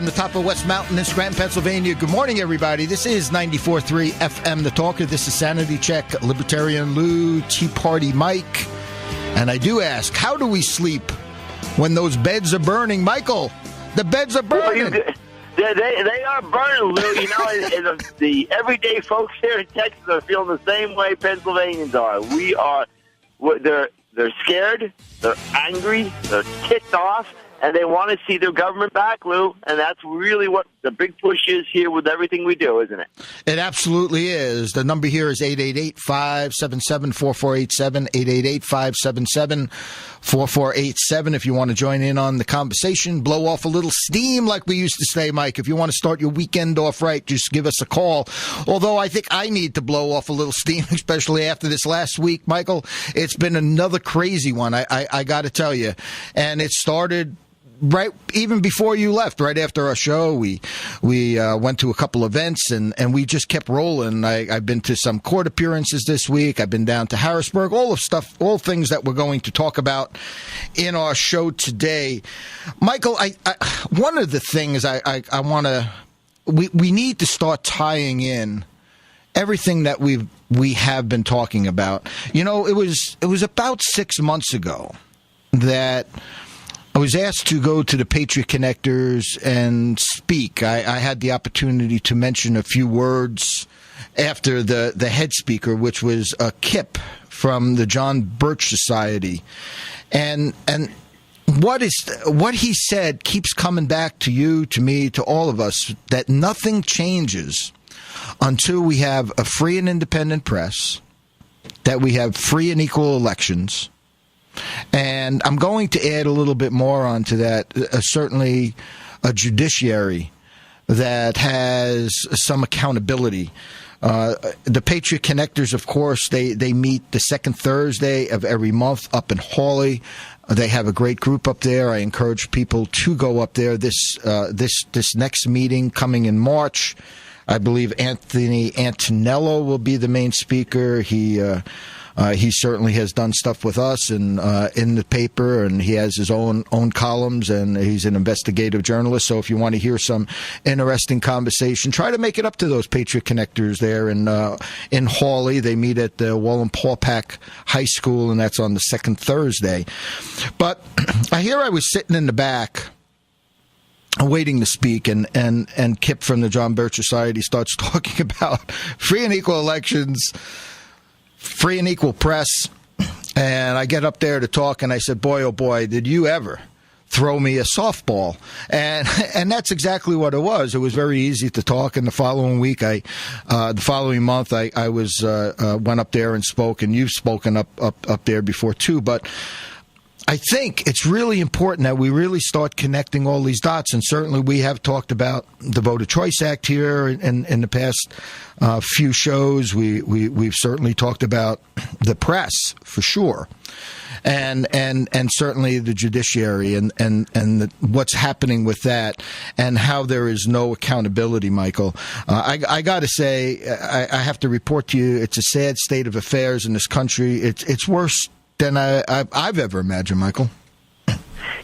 from the top of West Mountain in Scranton, Pennsylvania. Good morning, everybody. This is 94.3 FM The Talker. This is Sanity Check, Libertarian Lou, Tea Party Mike. And I do ask, how do we sleep when those beds are burning? Michael, the beds are burning. They are burning, Lou. You know, the everyday folks here in Texas are feeling the same way Pennsylvanians are. They're scared, they're angry, they're ticked off, and they want to see their government back, Lou. And that's really what the big push is here with everything we do, isn't it? It absolutely is. The number here is 888-577-4487, 888-577-4487. If you want to join in on the conversation, blow off a little steam like we used to say, Mike. If you want to start your weekend off right, just give us a call. Although I think I need to blow off a little steam, especially after this last week, Michael. It's been another crazy one, I got to tell you. And it started right even before you left, right after our show. We went to a couple events and we just kept rolling. I've been to some court appearances this week. I've been down to Harrisburg, all things that we're going to talk about in our show today. Michael, one of the things I want to, we need to start tying in everything that we have been talking about. You know, it was about 6 months ago that I was asked to go to the Patriot Connectors and speak. I had the opportunity to mention a few words after the head speaker, which was Kip from the John Birch Society. And what he said keeps coming back to you, to me, to all of us, that nothing changes until we have a free and independent press, that we have free and equal elections. And I'm going to add a little bit more onto that, certainly a judiciary that has some accountability. The Patriot Connectors, of course, they meet the second Thursday of every month up in Hawley. They have a great group up there. I encourage people to go up there. This next meeting coming in March, I believe Anthony Antonello will be the main speaker. He certainly has done stuff with us and in the paper, and he has his own columns, and he's an investigative journalist. So if you want to hear some interesting conversation, try to make it up to those Patriot Connectors there in Hawley. They meet at the Wallenpaupack High School, and that's on the second Thursday. But I was sitting in the back waiting to speak, and Kip from the John Birch Society starts talking about free and equal elections, free and equal press, and I get up there to talk, and I said, boy, oh boy, did you ever throw me a softball. And that's exactly what it was. It was very easy to talk, and the following week, the following month, I went up there and spoke, and you've spoken up there before too, but I think it's really important that we really start connecting all these dots, and certainly we have talked about the Voter Choice Act here in the past few shows. We've certainly talked about the press for sure, and certainly the judiciary and what's happening with that, and how there is no accountability, Michael. I got to say, I have to report to you, it's a sad state of affairs in this country. It's worse than I've ever imagined, Michael.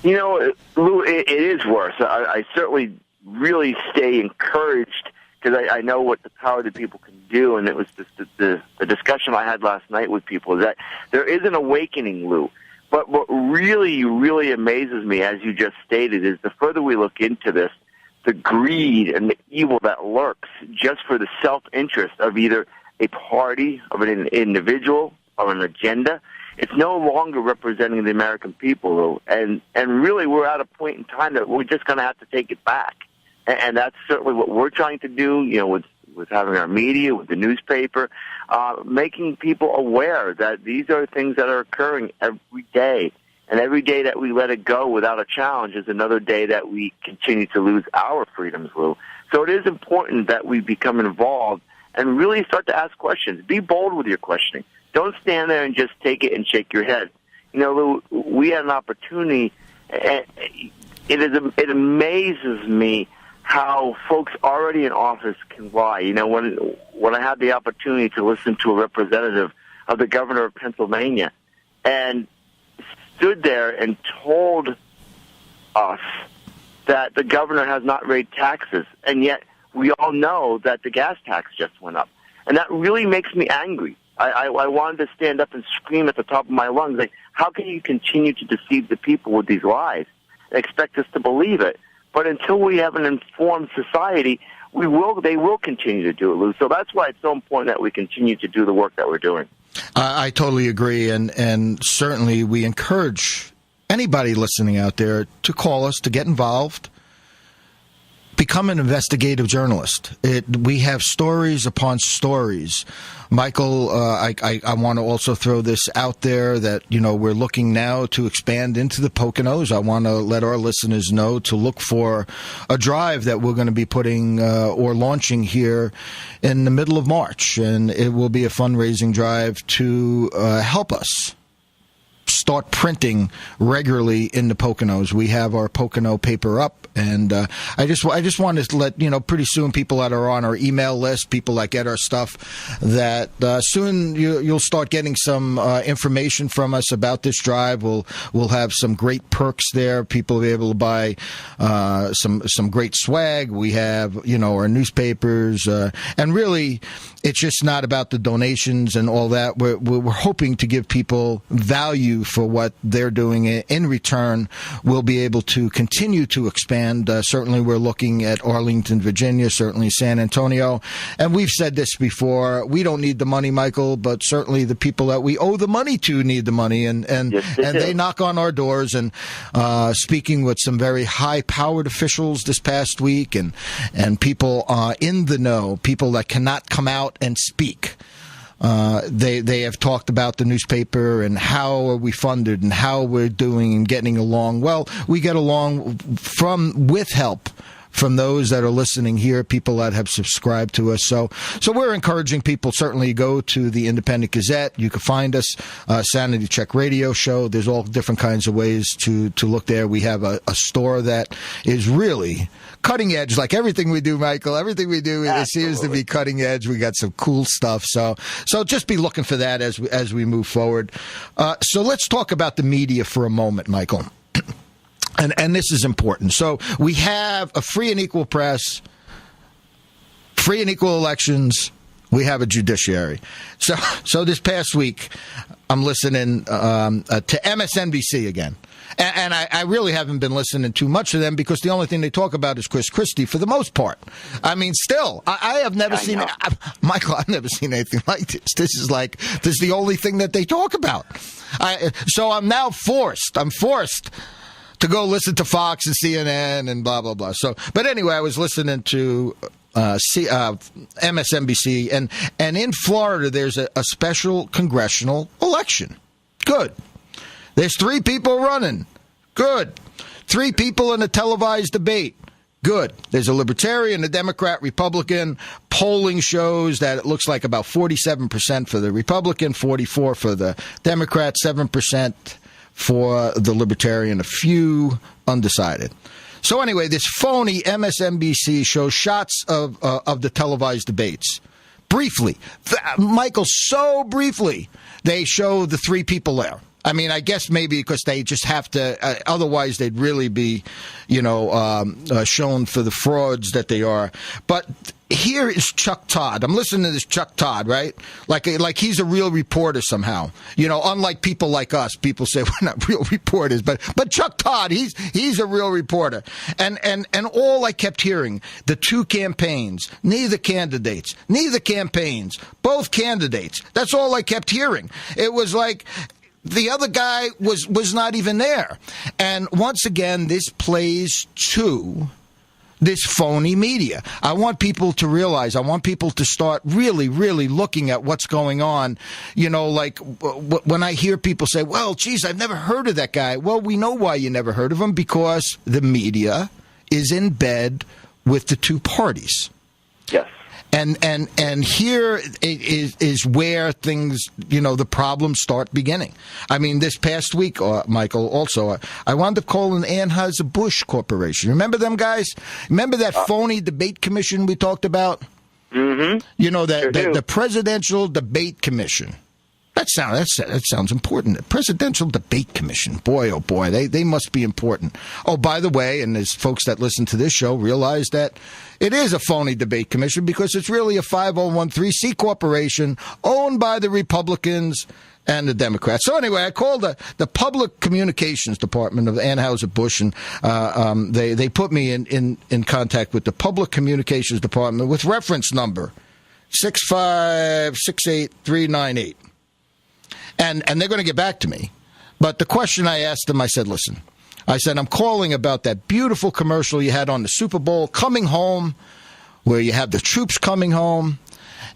You know, Lou, it is worse. I certainly really stay encouraged because I know what the power that people can do, and it was just the discussion I had last night with people is that there is an awakening, Lou. But what really, really amazes me, as you just stated, is the further we look into this, the greed and the evil that lurks just for the self-interest of either a party, of an individual, or an agenda. It's no longer representing the American people, though. And really we're at a point in time that we're just going to have to take it back. And that's certainly what we're trying to do, you know, with having our media, with the newspaper, making people aware that these are things that are occurring every day. And every day that we let it go without a challenge is another day that we continue to lose our freedoms, Lou. So it is important that we become involved and really start to ask questions. Be bold with your questioning. Don't stand there and just take it and shake your head. You know, Lou, we had an opportunity. It amazes me how folks already in office can lie. You know, when I had the opportunity to listen to a representative of the governor of Pennsylvania and stood there and told us that the governor has not raised taxes, and yet we all know that the gas tax just went up. And that really makes me angry. I wanted to stand up and scream at the top of my lungs, like, how can you continue to deceive the people with these lies and expect us to believe it? But until we have an informed society, they will continue to do it, Lou. So that's why it's so important that we continue to do the work that we're doing. I totally agree, and certainly we encourage anybody listening out there to call us, to get involved. Become an investigative journalist. We have stories upon stories. Michael, I want to also throw this out there that, we're looking now to expand into the Poconos. I want to let our listeners know to look for a drive that we're going to be putting or launching here in the middle of March. And it will be a fundraising drive to help us start printing regularly in the Poconos. We have our Pocono paper up, and I just wanted to let pretty soon people that are on our email list, people that get our stuff, that soon you'll start getting some information from us about this drive. We'll have some great perks there. People will be able to buy some great swag. We have our newspapers, and really, it's just not about the donations and all that. We're hoping to give people value for what they're doing. In return, we'll be able to continue to expand. Certainly, we're looking at Arlington, Virginia, certainly San Antonio. And we've said this before. We don't need the money, Michael, but certainly the people that we owe the money to need the money. And they knock on our doors. And speaking with some very high-powered officials this past week and people in the know, people that cannot come out and speak. They have talked about the newspaper and how are we funded and how we're doing and getting along. Well, we get along with help from those that are listening here, people that have subscribed to us. So we're encouraging people, certainly go to the Independent Gazette. You can find us, Sanity Check Radio Show. There's all different kinds of ways to look there. We have a store that is really cutting edge, like everything we do, Michael. Everything we do, it seems to be cutting edge. We got some cool stuff. So just be looking for that as we move forward. So let's talk about the media for a moment, Michael. And this is important. So we have a free and equal press, free and equal elections. We have a judiciary. So this past week, I'm listening to MSNBC again. And I really haven't been listening too much to them because the only thing they talk about is Chris Christie for the most part. I mean, still, I have never seen Michael, I've never seen anything like this. This is the only thing that they talk about. So I'm now forced to go listen to Fox and CNN and blah, blah, blah. But anyway, I was listening to MSNBC, and in Florida, there's a special congressional election. Good. There's 3 people running. Good. 3 people in a televised debate. Good. There's a Libertarian, a Democrat, Republican. Polling shows that it looks like about 47% for the Republican, 44% for the Democrat, 7% for the Libertarian, a few undecided. So anyway, this phony MSNBC shows shots of the televised debates. Briefly, Michael, so briefly, they show the 3 people there. I mean, I guess maybe because they just have to, otherwise they'd really be, shown for the frauds that they are. But here is Chuck Todd. I'm listening to this Chuck Todd, right? Like he's a real reporter somehow. Unlike people like us, people say we're not real reporters, but Chuck Todd, he's a real reporter. And all I kept hearing, the 2 campaigns, neither candidates, neither campaigns, both candidates. That's all I kept hearing. It was like the other guy was not even there. And once again, this plays to this phony media. I want people to realize, I want people to start really, really looking at what's going on. Like when I hear people say, well, geez, I've never heard of that guy. Well, we know why you never heard of him, because the media is in bed with the 2 parties. Yes. And here is where things, the problems start beginning. I mean, this past week, Michael, also, I wound up calling Anheuser-Busch Corporation. Remember them guys? Remember that phony debate commission we talked about? Mm-hmm. The Presidential Debate Commission. That sounds important. Presidential Debate Commission. Boy, oh boy, they must be important. Oh, by the way, and as folks that listen to this show realize that it is a phony debate commission because it's really a 5013C corporation owned by the Republicans and the Democrats. So anyway, I called the Public Communications Department of Anheuser-Busch, and they put me in contact with the Public Communications Department with reference number 6568398. And they're going to get back to me. But the question I asked them, I said, listen, I'm calling about that beautiful commercial you had on the Super Bowl, Coming Home, where you have the troops coming home.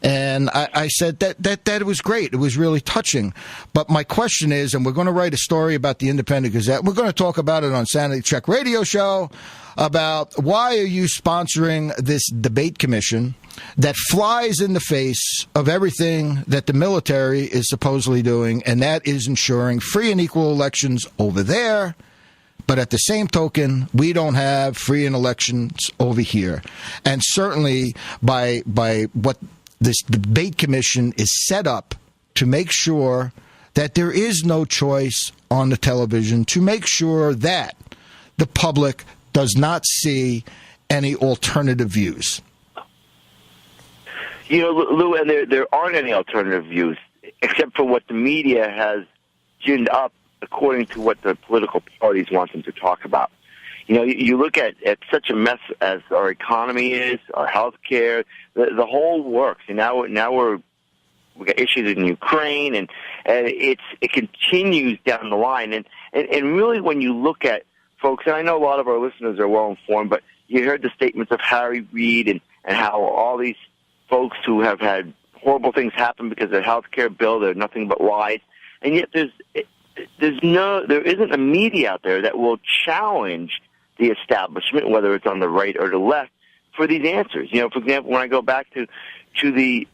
And I said that it was great. It was really touching. But my question is, and we're going to write a story about the Independent Gazette. We're going to talk about it on Sanity Check Radio Show about why are you sponsoring this debate commission that flies in the face of everything that the military is supposedly doing, and that is ensuring free and equal elections over there. But at the same token, we don't have free and elections over here. And certainly by what this debate commission is set up to make sure that there is no choice on the television, to make sure that the public does not see any alternative views. You know, Lou, and there aren't any alternative views except for what the media has ginned up according to what the political parties want them to talk about. You know, you look at such a mess as our economy is, our health care, the whole works. And now we got issues in Ukraine, and it continues down the line. And really, when you look at folks, and I know a lot of our listeners are well informed, but you heard the statements of Harry Reid and how all these folks who have had horrible things happen because of the health care bill, they're nothing but lies. And yet there isn't a media out there that will challenge the establishment, whether it's on the right or the left, for these answers. You know, for example, when I go back to the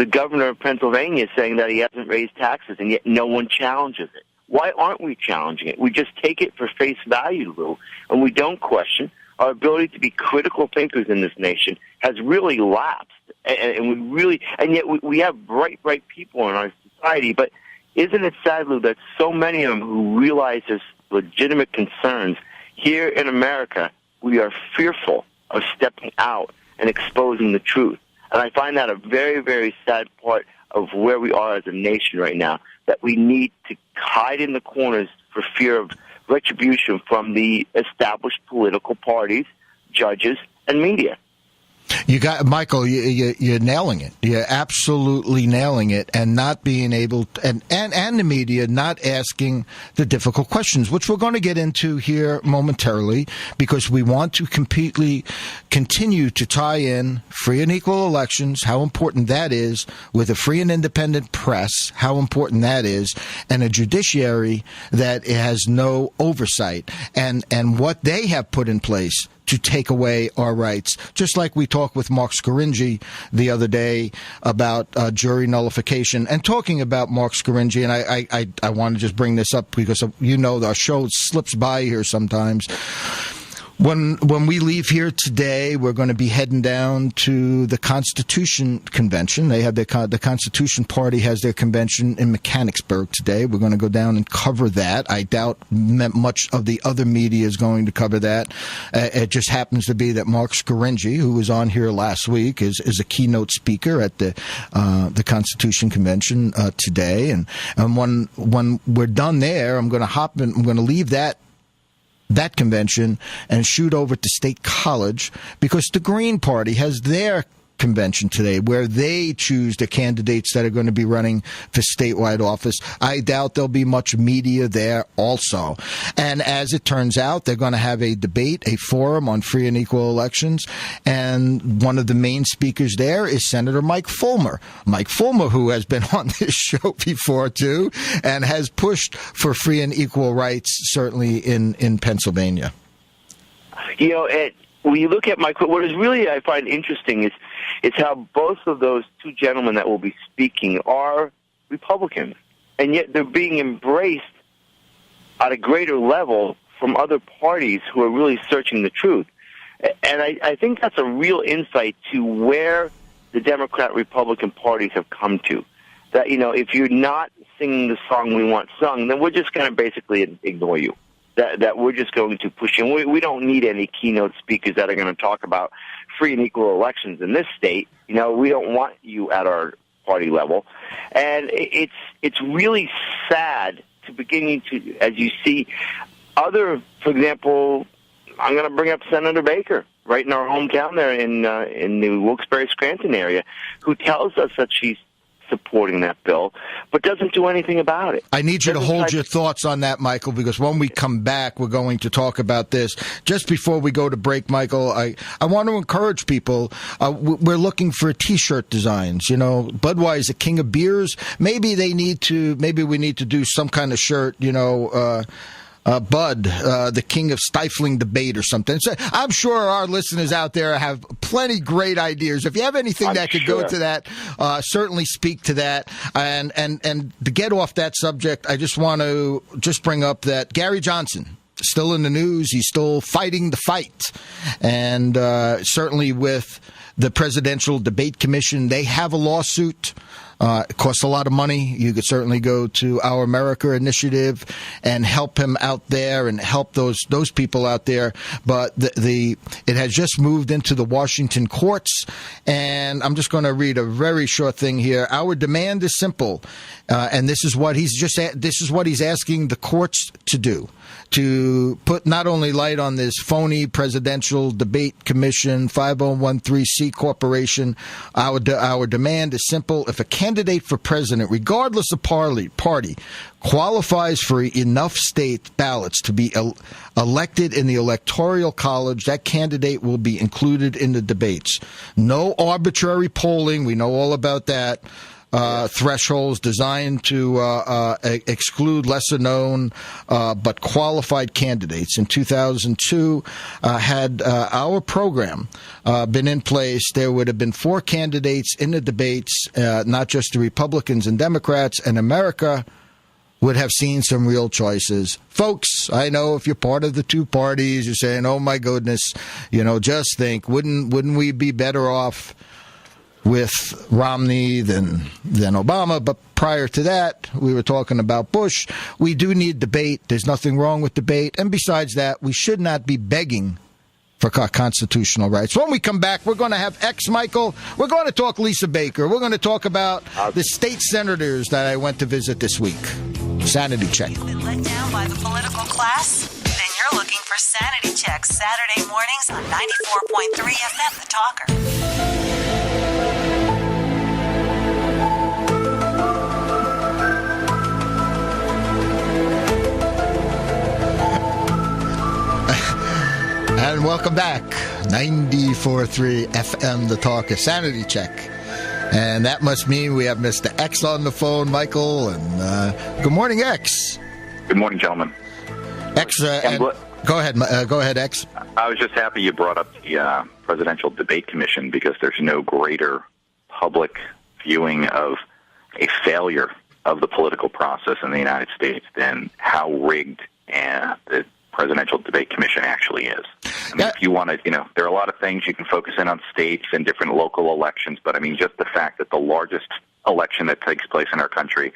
governor of Pennsylvania saying that he hasn't raised taxes, and yet no one challenges it. Why aren't we challenging it? We just take it for face value, Lou, and we don't question. Our ability to be critical thinkers in this nation has really lapsed, and yet we have bright people in our society. But isn't it sad, Lou, that so many of them who realize there's legitimate concerns here in America, we are fearful of stepping out and exposing the truth. And I find that a very, very sad part of where we are as a nation right now, that we need to hide in the corners for fear of retribution from the established political parties, judges, and media. You got Michael. You're nailing it. You're absolutely nailing it, and not being able and the media not asking the difficult questions, which we're going to get into here momentarily, because we want to completely continue to tie in free and equal elections, how important that is, with a free and independent press, how important that is, and a judiciary that has no oversight, and what they have put in place to take away our rights. Just like we talked with Mark Scaringi the other day about jury nullification, and talking about Mark Scaringi, and I want to just bring this up because, you know, our show slips by here sometimes. When we leave here today, we're going to be heading down to the Constitution Convention. They have the Constitution Party has their convention in Mechanicsburg today. We're going to go down and cover that. I doubt much of the other media is going to cover that. It just happens to be that Mark Scaringi, who was on here last week, is a keynote speaker at the Constitution Convention today. And when we're done there, I'm going to leave that convention and shoot over to State College, because the Green Party has their convention today where they choose the candidates that are going to be running for statewide office. I doubt there'll be much media there also. And as it turns out, they're going to have a debate, a forum on free and equal elections. And one of the main speakers there is Senator Mike Fulmer. Mike Fulmer, who has been on this show before, too, and has pushed for free and equal rights, certainly in Pennsylvania. You know, when you look at what is really I find interesting is how both of those two gentlemen that will be speaking are Republicans, and yet they're being embraced at a greater level from other parties who are really searching the truth. And I think that's a real insight to where the Democrat-Republican parties have come to. that, if you're not singing the song we want sung, then we're just going to basically ignore you. That we're just going to push you. We don't need any keynote speakers that are going to talk about free and equal elections in this state. We don't want you at our party level. And it's really sad to beginning to, as you see other, for example, I'm going to bring up Senator Baker, right in our hometown there in the Wilkes-Barre-Scranton area, who tells us that she's supporting that bill, but doesn't do anything about it. I need you to hold your thoughts on that, Michael, because when we come back, we're going to talk about this. Just before we go to break, Michael, I want to encourage people. We're looking for T-shirt designs. Budweiser, king of beers. Maybe we need to do some kind of shirt. Bud, the king of stifling debate or something. So I'm sure our listeners out there have plenty great ideas. If you have anything that could go to that, certainly speak to that. And to get off that subject, I just want to bring up that Gary Johnson, still in the news. He's still fighting the fight. And certainly with the Presidential Debate Commission, they have a lawsuit. It costs a lot of money. You could certainly go to Our America Initiative and help him out there and help those people out there. But it has just moved into the Washington courts, and I'm just going to read a very short thing here. Our demand is simple, and this is what he's asking the courts to do. To put not only light on this phony Presidential Debate Commission 5013C corporation, our demand is simple. If a candidate for president, regardless of party, qualifies for enough state ballots to be elected in the Electoral College, that candidate will be included in the debates. No arbitrary polling. We know all about that. Thresholds designed to exclude lesser known but qualified candidates. In 2002, had our program been in place, there would have been 4 candidates in the debates, not just the Republicans and Democrats, and America would have seen some real choices. Folks, I know if you're part of the two parties, you're saying, oh my goodness, just think, wouldn't we be better off with Romney than Obama? But prior to that, we were talking about Bush. We do need debate. There's nothing wrong with debate. And besides that, we should not be begging for constitutional rights. When we come back, we're going to have Michael. We're going to talk Lisa Baker. We're going to talk about the state senators that I went to visit this week. Sanity check. You've been let down by the political class? Then you're looking for Sanity Check Saturday mornings on 94.3 FM The Talker. And welcome back. 94.3 FM, The Talker, Sanity Check. And that must mean we have Mr. X on the phone, Michael. And good morning, X. Good morning, gentlemen. X, go ahead, X. I was just happy you brought up the Presidential Debate Commission, because there's no greater public viewing of a failure of the political process in the United States than how rigged the Presidential Debate Commission actually is. I mean, if you want to, there are a lot of things you can focus in on states and different local elections, but I mean, just the fact that the largest election that takes place in our country,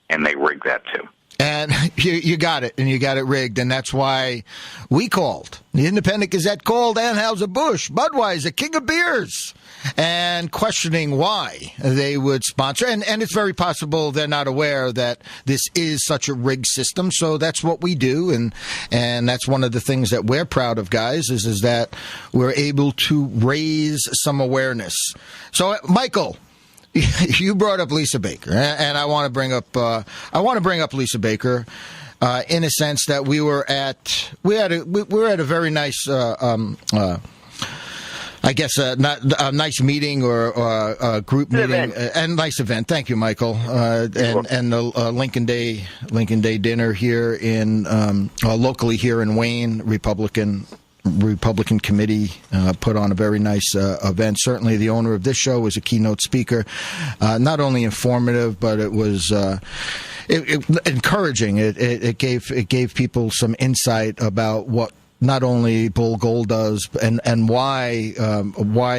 and they rig that too. And you got it, and you got it rigged, and that's why we called. The Independent Gazette called Anheuser-Busch, Budweiser, king of beers, and questioning why they would sponsor. And it's very possible they're not aware that this is such a rigged system, so that's what we do, and that's one of the things that we're proud of, guys, is that we're able to raise some awareness. So, Michael, you brought up Lisa Baker, and I want to bring up Lisa Baker in a sense that we were at a very nice I guess not a nice meeting or a group meeting, and nice event. Thank you, Michael, and the Lincoln Day dinner here in locally here in Wayne, Republican committee put on a very nice event. Certainly the owner of this show was a keynote speaker, not only informative, but it was encouraging. It gave people some insight about what not only Bull Gold does and why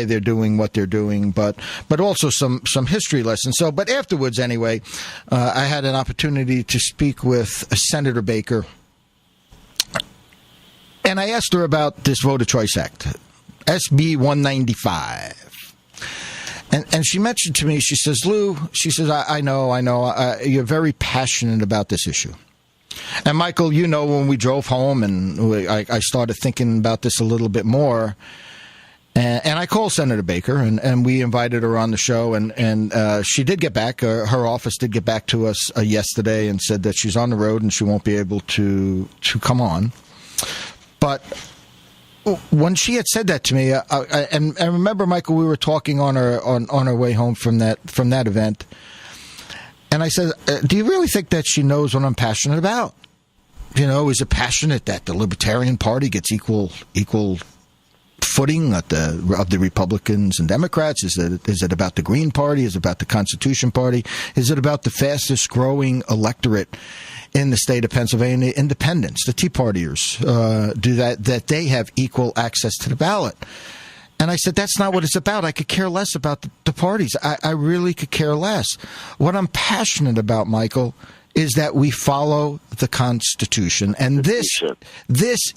they're doing what they're doing, but also some history lessons. So, but afterwards, anyway, I had an opportunity to speak with Senator Baker, and I asked her about this Voter Choice Act, SB 195. And she mentioned to me, she says, Lou, she says, I know, you're very passionate about this issue. And Michael, you know, when we drove home and I started thinking about this a little bit more, and I called Senator Baker and we invited her on the show, and she did get back. Her office did get back to us yesterday and said that she's on the road and she won't be able to come on. But when she had said that to me, and I remember, Michael, we were talking on our way home from that event, and I said, "Do you really think that she knows what I'm passionate about? You know, is it passionate that the Libertarian Party gets equal footing of the Republicans and Democrats? Is it about the Green Party? Is it about the Constitution Party? Is it about the fastest growing electorate in the state of Pennsylvania, independents, the Tea Partiers, that they have equal access to the ballot?" And I said, that's not what it's about. I could care less about the parties. I really could care less. What I'm passionate about, Michael, is that we follow the Constitution. And this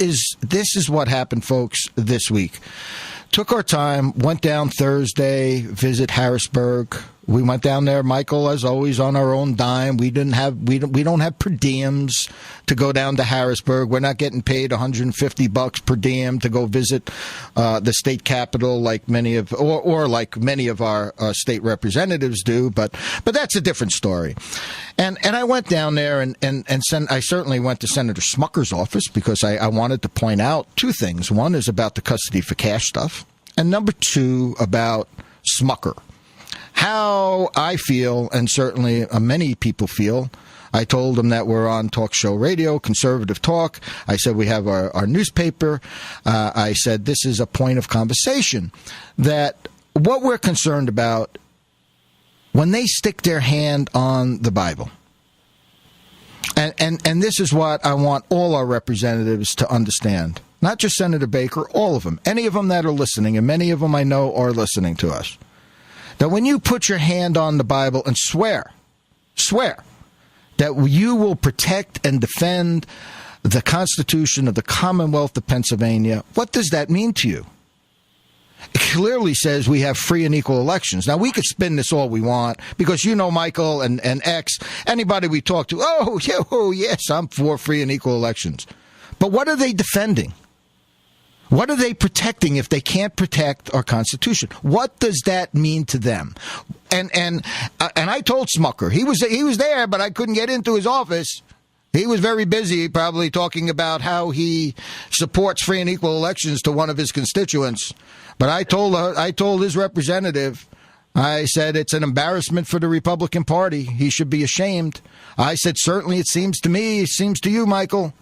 is what happened, folks, this week. Took our time, went down Thursday, visit Harrisburg. We went down there, Michael, as always, on our own dime. We don't have per diems to go down to Harrisburg. We're not getting paid $150 per diem to go visit the state capitol like many of our state representatives do. But that's a different story. And I went down there and I certainly went to Senator Smucker's office because I wanted to point out two things. One is about the custody for cash stuff, and number two about Smucker. How I feel, and certainly many people feel. I told them that we're on talk show radio, conservative talk. I said we have our newspaper. I said this is a point of conversation, that what we're concerned about when they stick their hand on the Bible. And this is what I want all our representatives to understand. Not just Senator Baker, all of them. Any of them that are listening, and many of them I know are listening to us. That when you put your hand on the Bible and swear that you will protect and defend the Constitution of the Commonwealth of Pennsylvania, what does that mean to you? It clearly says we have free and equal elections. Now, we could spin this all we want because, you know, Michael and X, anybody we talk to, oh, yes, I'm for free and equal elections. But what are they defending? What are they protecting if they can't protect our Constitution? What does that mean to them? And I told Smucker, he was there, but I couldn't get into his office. He was very busy, probably talking about how he supports free and equal elections to one of his constituents. But I told his representative, I said it's an embarrassment for the Republican Party. He should be ashamed. I said certainly it seems to me, it seems to you, Michael,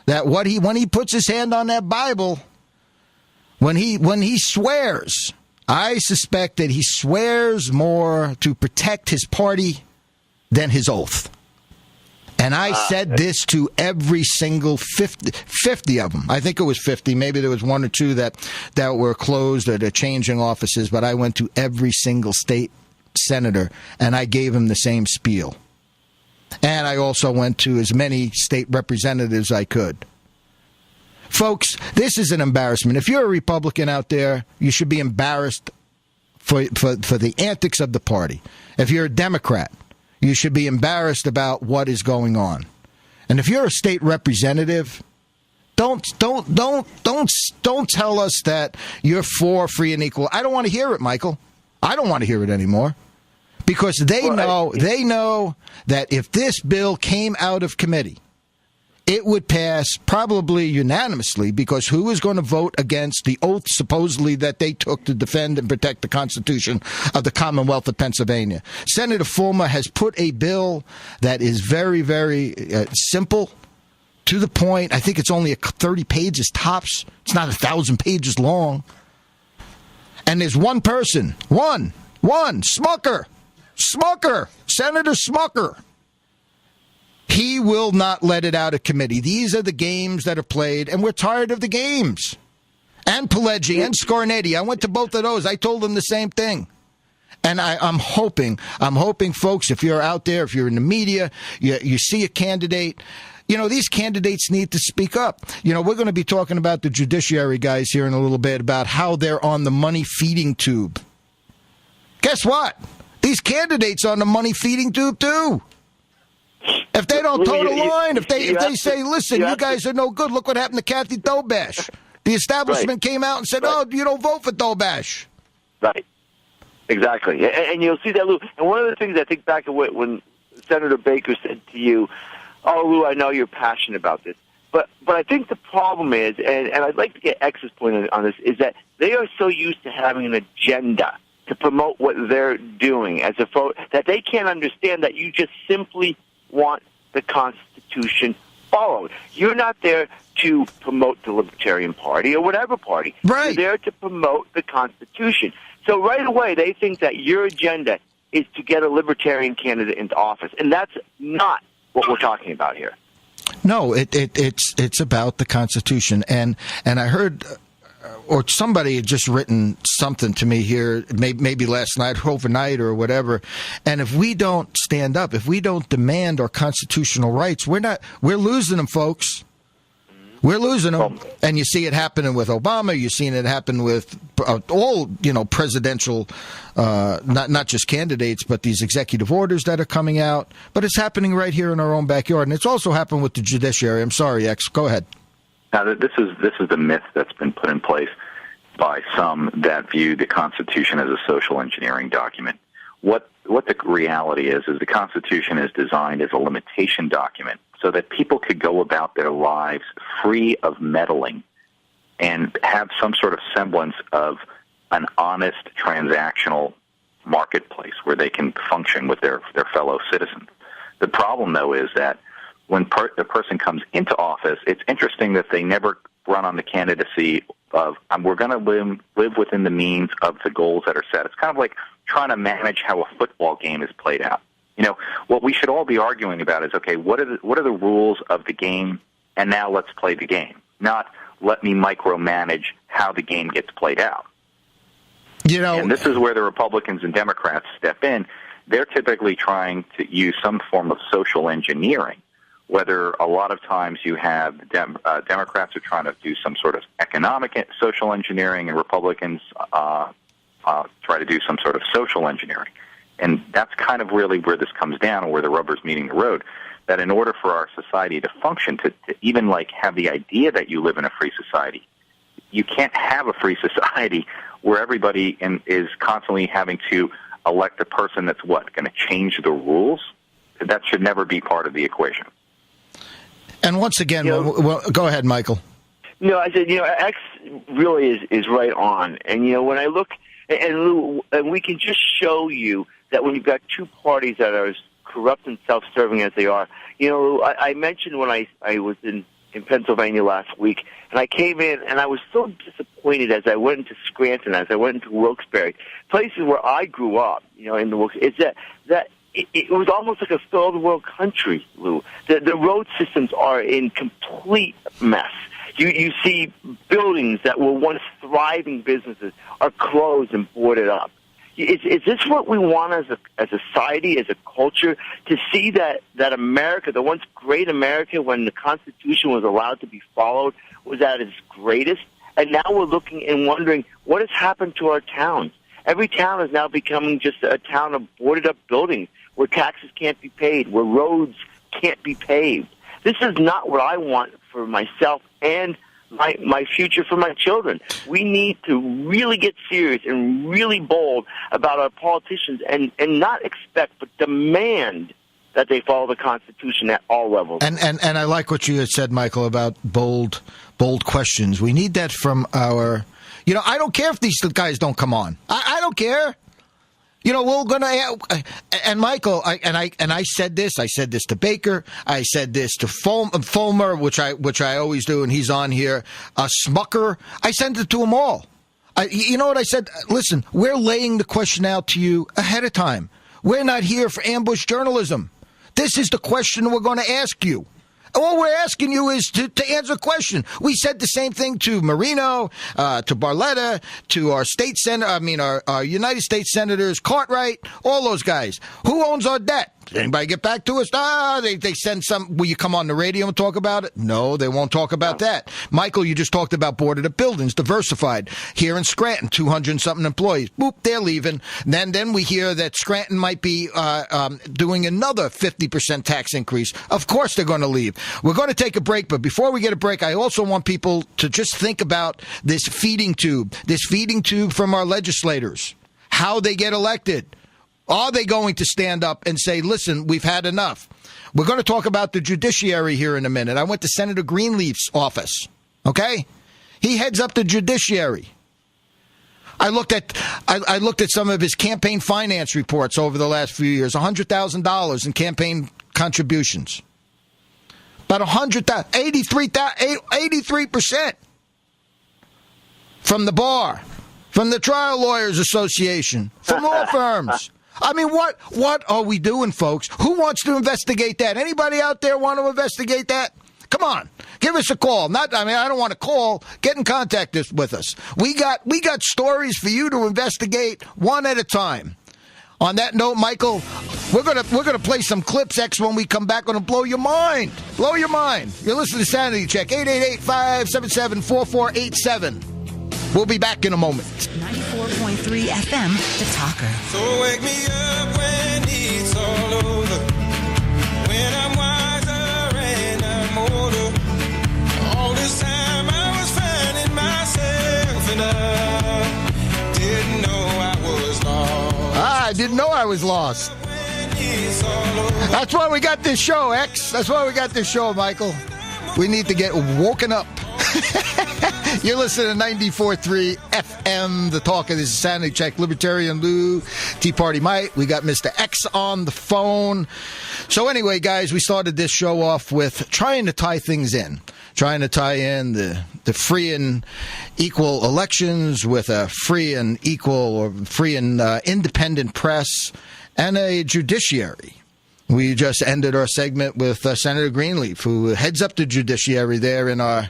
that when he puts his hand on that Bible. When he swears, I suspect that he swears more to protect his party than his oath. And I said this to every single 50 of them. I think it was 50. Maybe there was one or two that were closed or they're changing offices. But I went to every single state senator and I gave him the same spiel. And I also went to as many state representatives I could. Folks, this is an embarrassment. If you're a Republican out there, you should be embarrassed for the antics of the party. If you're a Democrat, you should be embarrassed about what is going on. And if you're a state representative, don't tell us that you're for free and equal. I don't want to hear it, Michael. I don't want to hear it anymore. Because they know that if this bill came out of committee, it would pass probably unanimously, because who is going to vote against the oath supposedly that they took to defend and protect the Constitution of the Commonwealth of Pennsylvania? Senator Fulmer has put a bill that is very, very simple, to the point. I think it's only 30 pages tops. It's not 1,000 pages long. And there's one person, one, Smucker, Senator Smucker. He will not let it out of committee. These are the games that are played, and we're tired of the games. And Pileggi and Scarnetti. I went to both of those. I told them the same thing. And I'm hoping, folks, if you're out there, if you're in the media, you see a candidate, these candidates need to speak up. We're going to be talking about the judiciary guys here in a little bit about how they're on the money feeding tube. Guess what? These candidates are on the money feeding tube, too. If they don't toe the line, if they say, listen, you guys are no good, look what happened to Kathy Dobash. The establishment came out and said, oh, you don't vote for Dobash. Right. Exactly. And you'll see that, Lou. And one of the things I think back of when Senator Baker said to you, oh, Lou, I know you're passionate about this. But I think the problem is, and I'd like to get X's point on this, is that they are so used to having an agenda to promote what they're doing as a vote that they can't understand that you just simply want the Constitution followed. You're not there to promote the Libertarian Party or whatever party. Right. You're there to promote the Constitution. So right away, they think that your agenda is to get a Libertarian candidate into office, and that's not what we're talking about here. No, it's about the Constitution, and I heard. Or somebody had just written something to me here, maybe last night, overnight, or whatever. And if we don't stand up, if we don't demand our constitutional rights, we're losing them, folks. We're losing them. And you see it happening with Obama. You've seen it happen with all, presidential, not just candidates, but these executive orders that are coming out. But it's happening right here in our own backyard. And it's also happened with the judiciary. I'm sorry, X. Go ahead. Now, this is the myth that's been put in place by some that view the Constitution as a social engineering document. What the reality is the Constitution is designed as a limitation document so that people could go about their lives free of meddling and have some sort of semblance of an honest transactional marketplace where they can function with their fellow citizens. The problem, though, is that when the person comes into office, it's interesting that they never run on the candidacy of we're going to live within the means of the goals that are set. It's kind of like trying to manage how a football game is played out. What we should all be arguing about is, okay, what are the rules of the game, and now let's play the game, not let me micromanage how the game gets played out. And this is where the Republicans and Democrats step in. They're typically trying to use some form of social engineering, whether a lot of times you have Democrats are trying to do some sort of economic social engineering and Republicans try to do some sort of social engineering. And that's kind of really where this comes down, where the rubber's meeting the road, that in order for our society to function, to even have the idea that you live in a free society, you can't have a free society where everybody is constantly having to elect a person that's going to change the rules. That should never be part of the equation. And once again, go ahead, Michael. No, I said, X really is right on. And, when I look, and we can just show you that when you've got two parties that are as corrupt and self-serving as they are, I mentioned when I was in Pennsylvania last week, and I came in, and I was so disappointed as I went into Scranton, as I went into Wilkes-Barre, places where I grew up, in the Wilkes, is that it was almost like a third-world country, Lou. The road systems are in complete mess. You see buildings that were once thriving businesses are closed and boarded up. Is this what we want as a society, as a culture, to see that America, the once great America, when the Constitution was allowed to be followed, was at its greatest? And now we're looking and wondering what has happened to our towns. Every town is now becoming just a town of boarded-up buildings where taxes can't be paid, where roads can't be paved. This is not what I want for myself and my future for my children. We need to really get serious and really bold about our politicians and not expect but demand that they follow the Constitution at all levels. And I like what you had said, Michael, about bold questions. We need that from our... I don't care if these guys don't come on. I don't care. We're going to, and Michael, I said this to Baker, I said this to Fulmer, which I always do, and he's on here, Smucker, I sent it to them all. You know what I said? Listen, we're laying the question out to you ahead of time. We're not here for ambush journalism. This is the question we're going to ask you. All we're asking you is to answer a question. We said the same thing to Marino, to Barletta, to our state our United States Senators, Cartwright, all those guys. Who owns our debt? Anybody get back to us? They send some. Will you come on the radio and talk about it? No, they won't talk about that. Michael, you just talked about boarded up buildings, diversified. Here in Scranton, 200-something employees. Boop, they're leaving. Then we hear that Scranton might be doing another 50% tax increase. Of course they're going to leave. We're going to take a break, but before we get a break, I also want people to just think about this feeding tube from our legislators, how they get elected. Are they going to stand up and say, listen, we've had enough? We're going to talk about the judiciary here in a minute. I went to Senator Greenleaf's office, okay? He heads up the judiciary. I looked at some of his campaign finance reports over the last few years, $100,000 in campaign contributions. About 83% from the bar, from the Trial Lawyers Association, from law firms. I mean, what are we doing, folks? Who wants to investigate that? Anybody out there want to investigate that? Come on, give us a call. I don't want to call. Get in contact with us. We got stories for you to investigate one at a time. On that note, Michael, we're gonna play some clips, X, when we come back. Gonna blow your mind. Blow your mind. You're listening to Sanity Check, 888-577-4487. We'll be back in a moment. 94.3 FM, The Talker. So wake me up when it's all over, when I'm wiser and I'm older. All this time I was finding myself and I didn't know I was lost. I didn't know I was lost. That's why we got this show, X. That's why we got this show, Michael. We need to get woken up. You're listening to 94.3 FM, The Talker. This is Sanity Check, Libertarian Lou, Tea Party Mike. We got Mr. X on the phone. So anyway, guys, we started this show off with trying to tie things in. Trying to tie in the free and equal elections with a free and equal or free and independent press and a judiciary. We just ended our segment with Senator Greenleaf, who heads up the judiciary there in our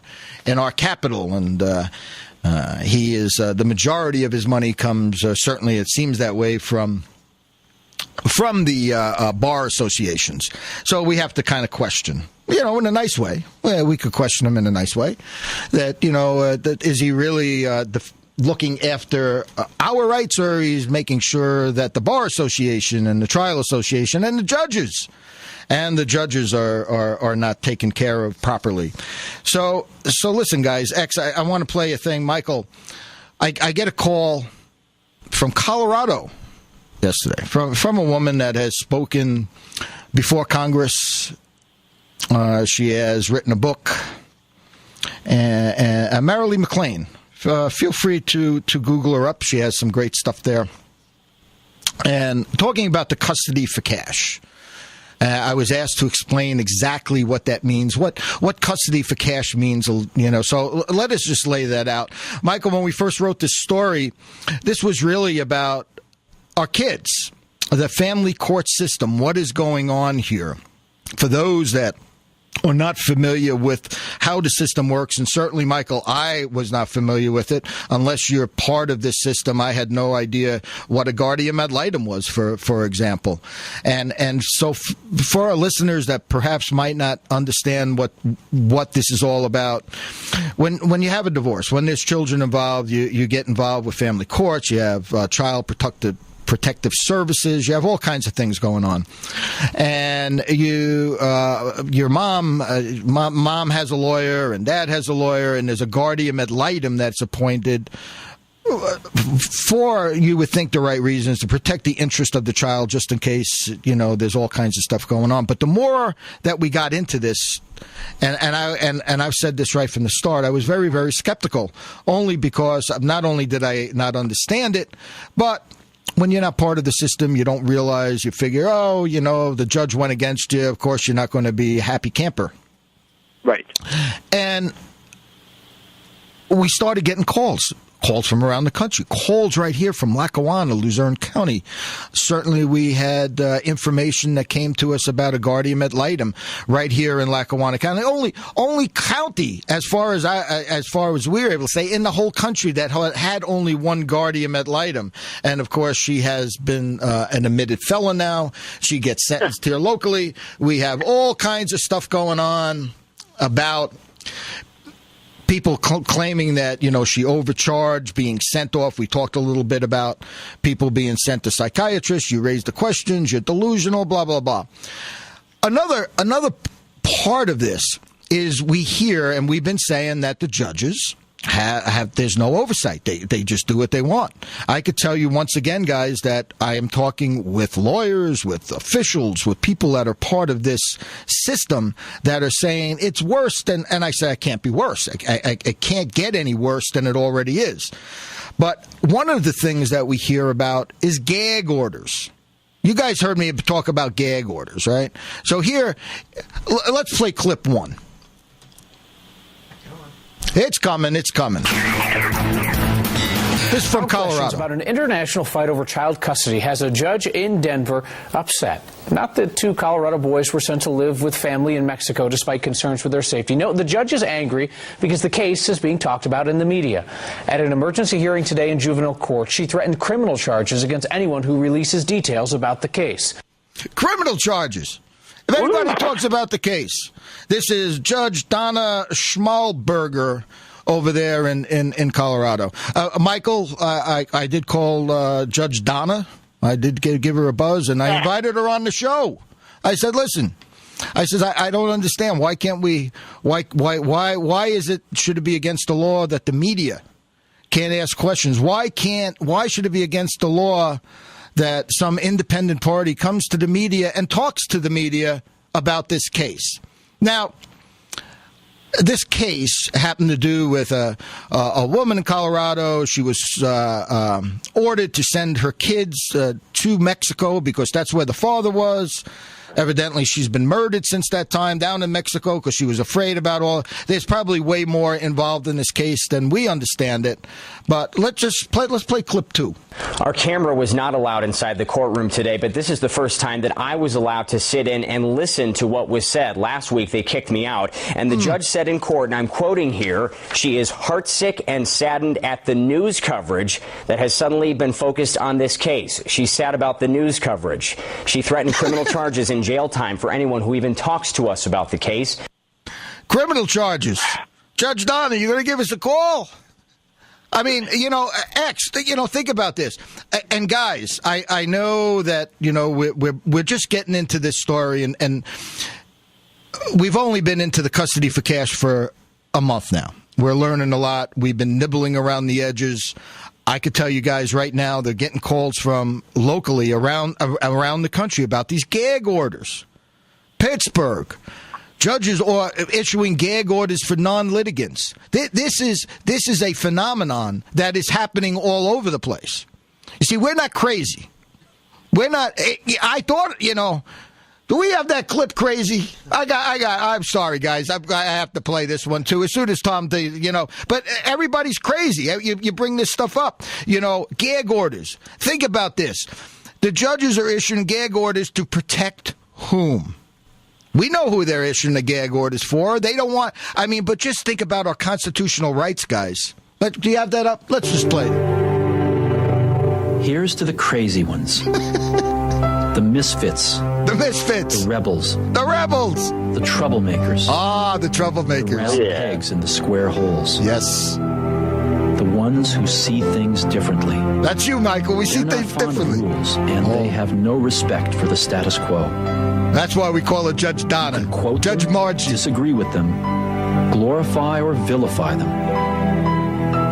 capital, and he is the majority of his money comes certainly it seems that way from the bar associations. So we have to kind of question, in a nice way. Well, we could question him in a nice way. That that is he really looking after our rights, or he's making sure that the Bar Association and the Trial Association and the judges are not taken care of properly. So listen, guys, X, I want to play a thing. Michael, I get a call from Colorado yesterday from a woman that has spoken before Congress. She has written a book, and Marilee McLean. Feel free to Google her up. She has some great stuff there. And talking about the custody for cash, I was asked to explain exactly what that means, what custody for cash means, So let us just lay that out. Michael, when we first wrote this story, this was really about our kids, the family court system. What is going on here? For those that are not familiar with how the system works, and certainly, Michael, I was not familiar with it. Unless you're part of this system, I had no idea what a guardian ad litem was, for example. And so for our listeners that perhaps might not understand what this is all about, when you have a divorce, when there's children involved, you get involved with family courts, you have child protective services, you have all kinds of things going on, and your mom has a lawyer and dad has a lawyer, and there's a guardian ad litem that's appointed for, you would think, the right reasons, to protect the interest of the child, just in case there's all kinds of stuff going on. But the more that we got into this, and I've said this right from the start, I was very, very skeptical, only because not only did I not understand it, but when you're not part of the system, you don't realize, you figure, the judge went against you. Of course, you're not going to be a happy camper. Right. And we started getting calls calls from around the country, calls right here from Lackawanna, Luzerne County. Certainly we had information that came to us about a guardian ad litem right here in Lackawanna County. Only county, as far as we were able to say, in the whole country that had only one guardian ad litem. And, of course, she has been an admitted felon now. She gets sentenced here locally. We have all kinds of stuff going on about people claiming that, she overcharged, being sent off. We talked a little bit about people being sent to psychiatrists. You raised the questions. You're delusional, blah, blah, blah. Another part of this is we hear, and we've been saying that the judges there's no oversight. They just do what they want. I could tell you once again, guys, that I am talking with lawyers, with officials, with people that are part of this system that are saying it's worse than, and I say it can't be worse. It can't get any worse than it already is. But one of the things that we hear about is gag orders. You guys heard me talk about gag orders, right? So here, let's play clip one. It's coming. This is from Colorado. About an international fight over child custody has a judge in Denver upset. Not that two Colorado boys were sent to live with family in Mexico despite concerns for their safety. No, the judge is angry because the case is being talked about in the media. At an emergency hearing today in juvenile court, she threatened criminal charges against anyone who releases details about the case. Criminal charges. If anybody talks about the case, this is Judge Donna Schmalberger over there in Colorado. Michael, I did call Judge Donna. I did give her a buzz, and I invited her on the show. I said, listen, I don't understand. Why can't we, why should it be against the law that the media can't ask questions? Why should it be against the law that some independent party comes to the media and talks to the media about this case? Now, this case happened to do with a woman in Colorado. She was ordered to send her kids to Mexico because that's where the father was. Evidently, she's been murdered since that time down in Mexico because she was afraid about all. There's probably way more involved in this case than we understand it. But let's play clip two. Our camera was not allowed inside the courtroom today, but this is the first time that I was allowed to sit in and listen to what was said. Last week, they kicked me out, and the judge said in court, and I'm quoting here, she is heartsick and saddened at the news coverage that has suddenly been focused on this case. She's sad about the news coverage. She threatened criminal charges in jail time for anyone who even talks to us about the case. Criminal charges. Judge Donna, you going to give us a call? I mean, think about this. And guys, I know that, we're just getting into this story and we've only been into the custody for cash for a month now. We're learning a lot. We've been nibbling around the edges. I could tell you guys right now, they're getting calls from locally around the country about these gag orders. Pittsburgh. Judges are issuing gag orders for non-litigants. This is a phenomenon that is happening all over the place. You see, we're not crazy. We're not. I thought, do we have that clip crazy? I'm sorry, guys. I have to play this one, too. As soon as Tom, but everybody's crazy. You bring this stuff up. Gag orders. Think about this. The judges are issuing gag orders to protect whom? We know who they're issuing the gag orders for. They don't want, but just think about our constitutional rights, guys. Do you have that up? Let's just play it. Here's to the crazy ones. The misfits. The misfits. The rebels. The rebels. The troublemakers. Ah, the troublemakers. The round pegs in the square holes. Yes. The ones who see things differently. That's you, Michael. We see things differently. Rules, and they have no respect for the status quo. That's why we call her Judge Donna. Quote Judge Margie. Disagree with them. Glorify or vilify them.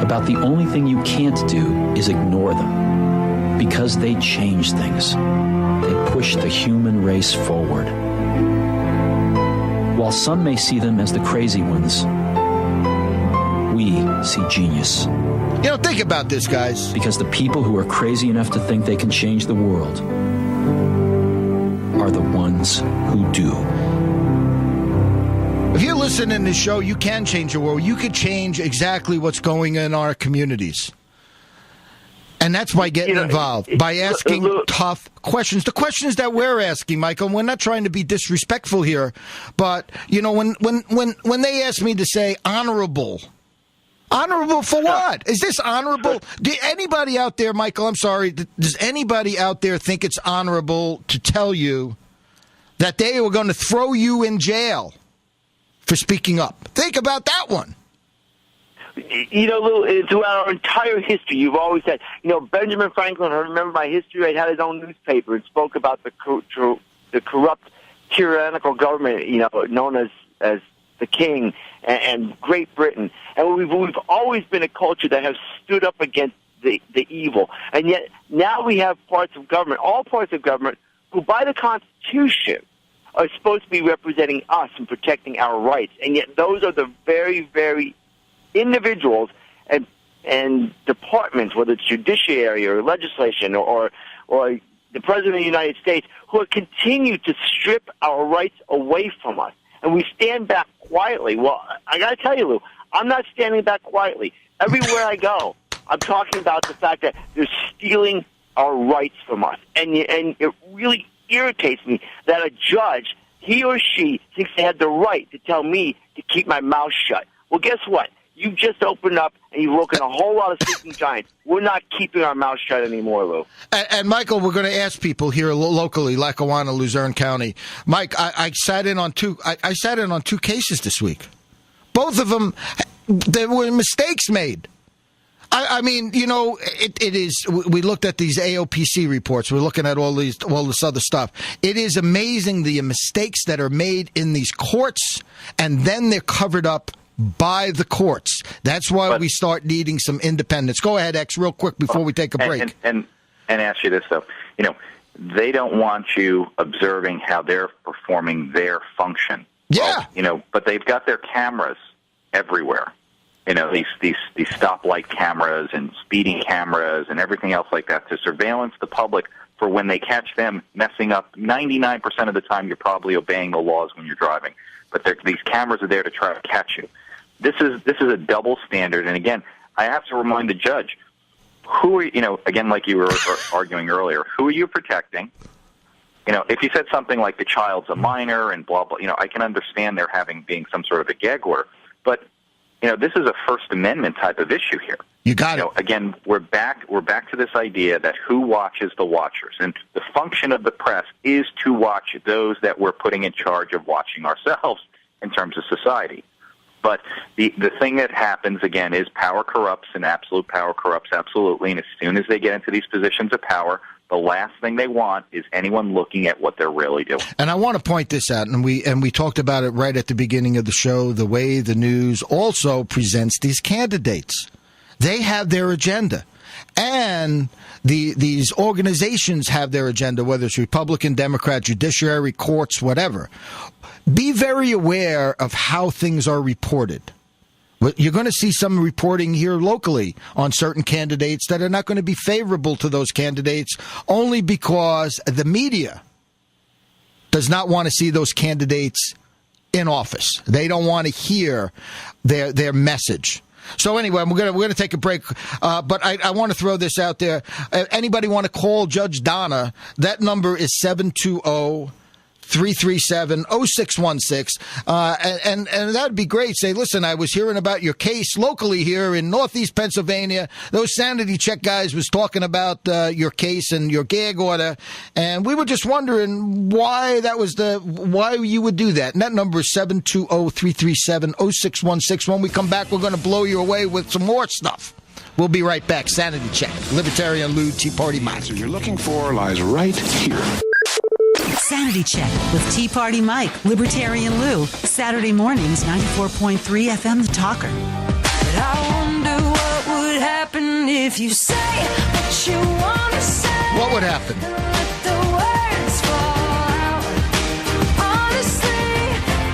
About the only thing you can't do is ignore them. Because they change things. They push the human race forward. While some may see them as the crazy ones, we see genius. Think about this, guys. Because the people who are crazy enough to think they can change the world are the ones who do. If you're listening to this show, you can change the world. You could change exactly what's going on in our communities. And that's by getting involved, by asking tough questions. The questions that we're asking, Michael, and we're not trying to be disrespectful here, but, when they ask me to say honorable for what? Is this honorable? Anybody out there, Michael, I'm sorry, does anybody out there think it's honorable to tell you that they were going to throw you in jail for speaking up? Think about that one. Lou, throughout our entire history, you've always said, Benjamin Franklin, I remember my history, right, had his own newspaper and spoke about the corrupt, tyrannical government, known as the King and Great Britain. And we've always been a culture that has stood up against the evil. And yet now we have all parts of government, who by the Constitution are supposed to be representing us and protecting our rights. And yet those are the very, very individuals and departments, whether it's judiciary or legislation or the President of the United States, who continue to strip our rights away from us. And we stand back quietly. Well, I got to tell you, Lou, I'm not standing back quietly. Everywhere I go, I'm talking about the fact that they're stealing our rights from us. And it really irritates me that a judge, he or she, thinks they had the right to tell me to keep my mouth shut. Well, guess what? You've just opened up and you've woken a whole lot of sleeping giants. We're not keeping our mouth shut anymore, Lou. And Michael, we're going to ask people here locally, Lackawanna, Luzerne County. Mike, I sat in on two. I sat in on two cases this week. Both of them, there were mistakes made. I mean, it is. We looked at these AOPC reports. We're looking at all this other stuff. It is amazing the mistakes that are made in these courts, and then they're covered up by the courts. That's why we start needing some independence. Go ahead, X, real quick before we take a break. And ask you this, though. They don't want you observing how they're performing their function. Yeah. But they've got their cameras everywhere. These stoplight cameras and speeding cameras and everything else like that to surveillance the public for when they catch them messing up. 99% of the time, you're probably obeying the laws when you're driving. But these cameras are there to try to catch you. This is a double standard. And again, I have to remind the judge, who are again, like you were arguing earlier, who are you protecting? If you said something like the child's a minor and blah blah, I can understand there being some sort of a gag order, but this is a First Amendment type of issue here. You got it. Again, we're back to this idea that who watches the watchers, and the function of the press is to watch those that we're putting in charge of watching ourselves in terms of society. But the thing that happens, again, is power corrupts, and absolute power corrupts absolutely. And as soon as they get into these positions of power, the last thing they want is anyone looking at what they're really doing. And I want to point this out, and we talked about it right at the beginning of the show, the way the news also presents these candidates. They have their agenda. And these organizations have their agenda, whether it's Republican, Democrat, judiciary, courts, whatever. Be very aware of how things are reported. You're going to see some reporting here locally on certain candidates that are not going to be favorable to those candidates only because the media does not want to see those candidates in office. They don't want to hear their message. So anyway, we're going to take a break, but I want to throw this out there. Anybody want to call Judge Donna? That number is 720-337-0616, and that'd be great. Say, listen, I was hearing about your case locally here in Northeast Pennsylvania. Those sanity check guys was talking about your case and your gag order, and we were just wondering why you would do that. And that number is 720-337-0616. When we come back, we're going to blow you away with some more stuff. We'll be right back. Sanity Check. Libertarian Lou, Tea Party Mike. The answer you're looking for lies right here. Sanity Check with Tea Party Mike, Libertarian Lou, Saturday mornings, 94.3 FM The Talker. But I wonder what would happen if you say what you want to say. What would happen? Let the words fall out. Honestly,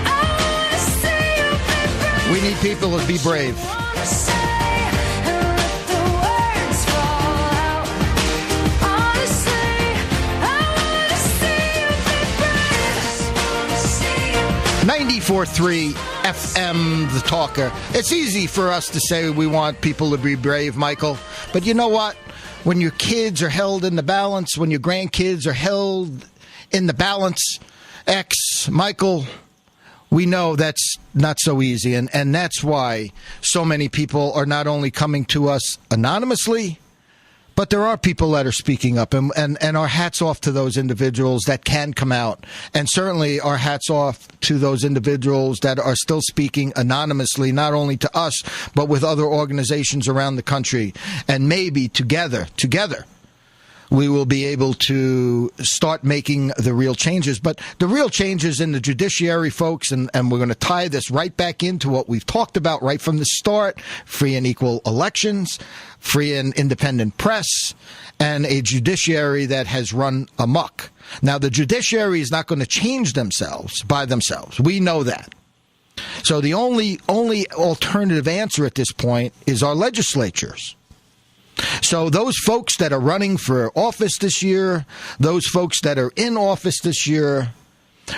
I want to see you be brave. We need people to be brave. Let the words fall out. Honestly, I want to see you be brave. 94.3 FM The Talker. It's easy for us to say we want people to be brave, Michael. But you know what? when your kids are held in the balance, when your grandkids are held in the balance, Michael, we know that's not so easy. And that's why so many people are not only coming to us anonymously, but there are people that are speaking up, and our hats off to those individuals that can come out. And certainly our hats off to those individuals that are still speaking anonymously, not only to us, but with other organizations around the country. And maybe together, we will be able to start making the real changes. But the real changes in the judiciary, folks, and we're going to tie this right back into what we've talked about right from the start: free and equal elections, free and independent press, and a judiciary that has run amok. Now, the judiciary is not going to change themselves by themselves. We know that. So the only alternative answer at this point is our legislatures. So those folks that are running for office this year, those folks that are in office this year,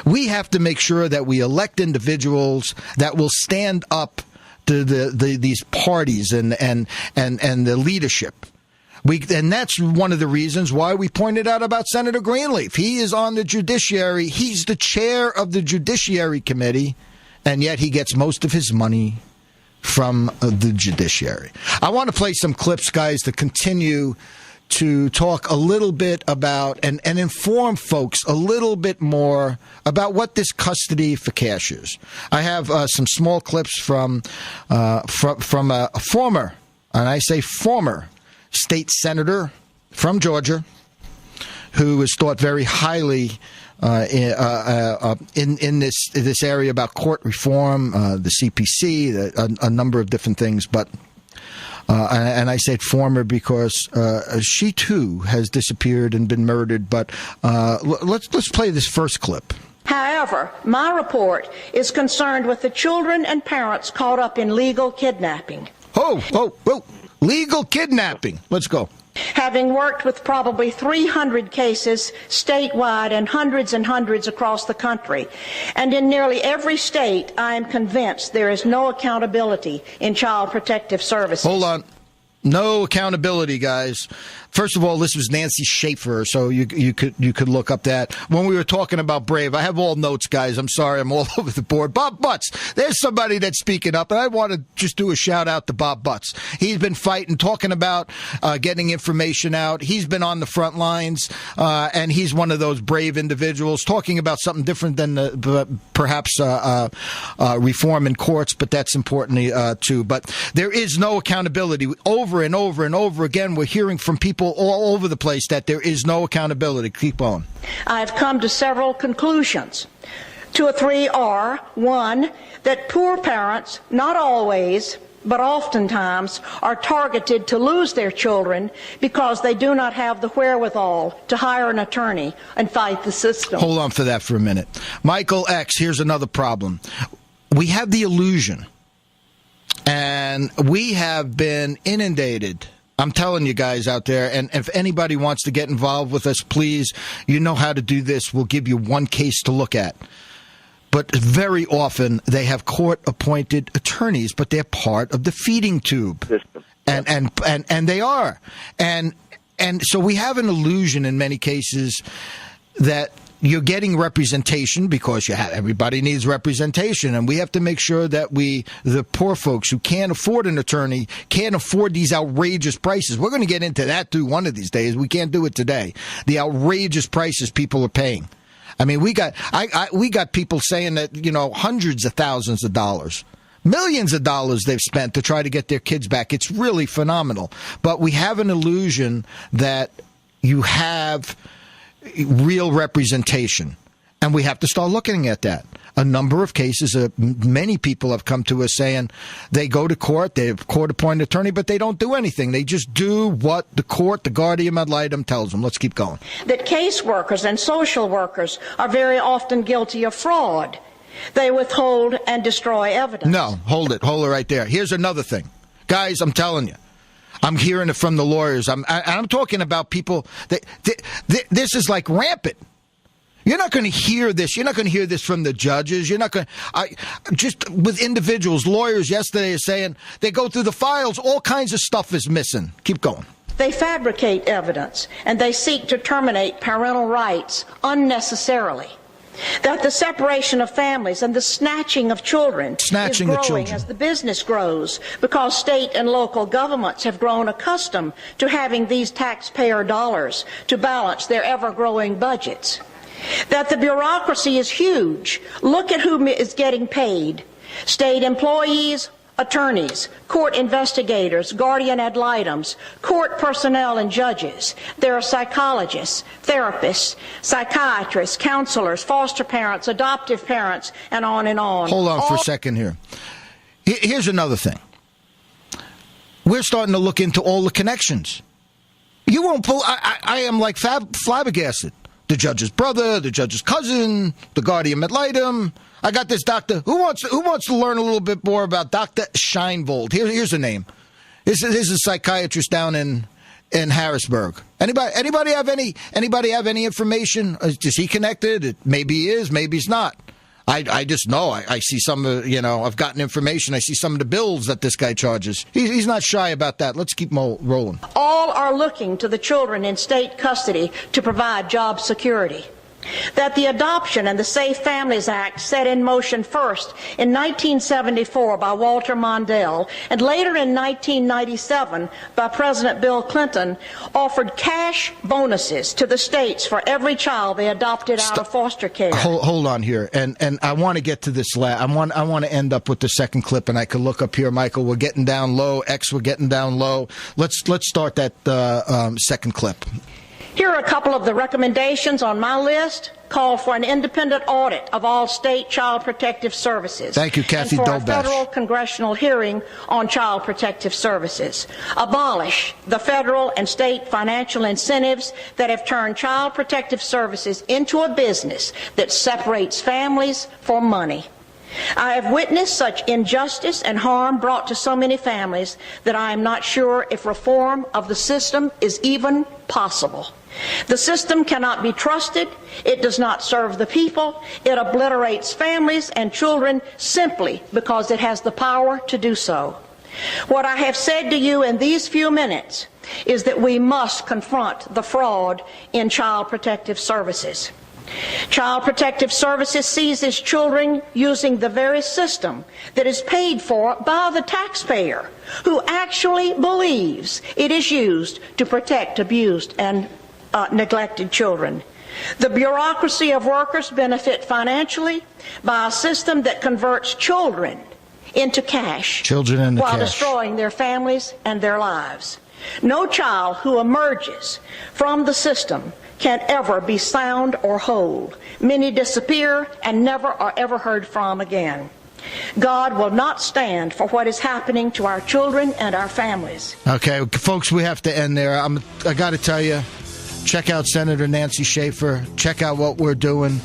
we have to make sure that we elect individuals that will stand up to these parties and the leadership. And that's one of the reasons why we pointed out about Senator Greenleaf. He is on the judiciary. He's the chair of the Judiciary Committee, and yet he gets most of his money from the judiciary. I want to play some clips, guys, to continue to talk a little bit about and inform folks a little bit more about what this custody for cash is. I have some small clips from a former, and I say former, state senator from Georgia who is thought very highly in this area about court reform, the CPC, a number of different things. But and I said former because she too has disappeared and been murdered. But let's play this first clip. However, my report is concerned with the children and parents caught up in legal kidnapping. Oh, legal kidnapping. Let's go. Having worked with probably 300 cases statewide and hundreds across the country, and in nearly every state, I am convinced there is no accountability in child protective services. Hold on. No accountability, guys. First of all, this was Nancy Schaefer, so you could look up that. When we were talking about Brave, I have all notes, guys. I'm sorry, I'm all over the board. Bob Butts, there's somebody that's speaking up, and I want to just do a shout-out to Bob Butts. He's been fighting, talking about getting information out. He's been on the front lines, and he's one of those brave individuals talking about something different than perhaps reform in courts, but that's important too. But there is no accountability. Over and over and over again, we're hearing from people all over the place that there is no accountability. Keep on. I've come to several conclusions. 2 or 3 are, 1, that poor parents, not always, but oftentimes, are targeted to lose their children because they do not have the wherewithal to hire an attorney and fight the system. Hold on for that for a minute. Michael X, here's another problem. We have the illusion, and we have been inundated. I'm telling you guys out there, and if anybody wants to get involved with us, please, you know how to do this. We'll give you one case to look at. But very often they have court-appointed attorneys, but they're part of the feeding tube. And they are. And so we have an illusion in many cases that you're getting representation because everybody needs representation, and we have to make sure that the poor folks who can't afford an attorney can't afford these outrageous prices. We're going to get into that too one of these days. We can't do it today. The outrageous prices people are paying. I mean, we got people saying that, hundreds of thousands of dollars, millions of dollars they've spent to try to get their kids back. It's really phenomenal. But we have an illusion that you have real representation, and we have to start looking at that. A number of cases, many people have come to us saying they go to court, they have court-appointed attorney, but they don't do anything. They just do what the court, the guardian ad litem, tells them. Let's keep going. That caseworkers and social workers are very often guilty of fraud. They withhold and destroy evidence. No, hold it right there. Here's another thing. Guys, I'm telling you. I'm hearing it from the lawyers. I'm talking about people that this is like rampant. You're not going to hear this. You're not going to hear this from the judges. You're not going to, just with individuals, lawyers yesterday are saying they go through the files. All kinds of stuff is missing. Keep going. They fabricate evidence, and they seek to terminate parental rights unnecessarily. That the separation of families and the snatching of children is growing as the business grows, because state and local governments have grown accustomed to having these taxpayer dollars to balance their ever-growing budgets. That the bureaucracy is huge. Look at who is getting paid. State employees, attorneys, court investigators, guardian ad litems, court personnel and judges. There are psychologists, therapists, psychiatrists, counselors, foster parents, adoptive parents, and on and on. Hold on for a second here. Here's another thing. We're starting to look into all the connections. You won't pull. I am like flabbergasted. The judge's brother, the judge's cousin, the guardian ad litem. I got this doctor. Who wants to learn a little bit more about Dr. Scheinvold? Here's a name. This is a psychiatrist down in Harrisburg. Anybody have any information? Is he connected? Maybe he is. Maybe he's not. I just know. I see some. I've gotten information. I see some of the bills that this guy charges. He's not shy about that. Let's keep rolling. All are looking to the children in state custody to provide job security. That the Adoption and the Safe Families Act, set in motion first in 1974 by Walter Mondale and later in 1997 by President Bill Clinton, offered cash bonuses to the states for every child they adopted out of foster care. Hold on here, and I want to get to this I want to end up with the second clip, and I can look up here, Michael. We're getting down low. We're getting down low. Let's start that second clip. Here are a couple of the recommendations on my list. Call for an independent audit of all state child protective services. Thank you, Kathy and for Dobash. a federal congressional hearing on child protective services. Abolish the federal and state financial incentives that have turned child protective services into a business that separates families for money. I have witnessed such injustice and harm brought to so many families that I am not sure if reform of the system is even possible. The system cannot be trusted. It does not serve the people. It obliterates families and children simply because it has the power to do so. What I have said to you in these few minutes is that we must confront the fraud in child protective services. Child Protective Services seizes children using the very system that is paid for by the taxpayer, who actually believes it is used to protect abused and neglected children. The bureaucracy of workers benefit financially by a system that converts children into cash, while destroying their families and their lives. No child who emerges from the system can ever be sound or whole. Many disappear and never are ever heard from again. God will not stand for what is happening to our children and our families. Okay, folks, we have to end there. I got to tell you, check out Senator Nancy Schaefer. Check out what we're doing.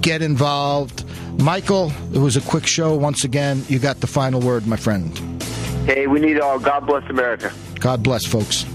Get involved. Michael, it was a quick show. Once again, you got the final word, my friend. Hey, we need all. God bless America. God bless, folks.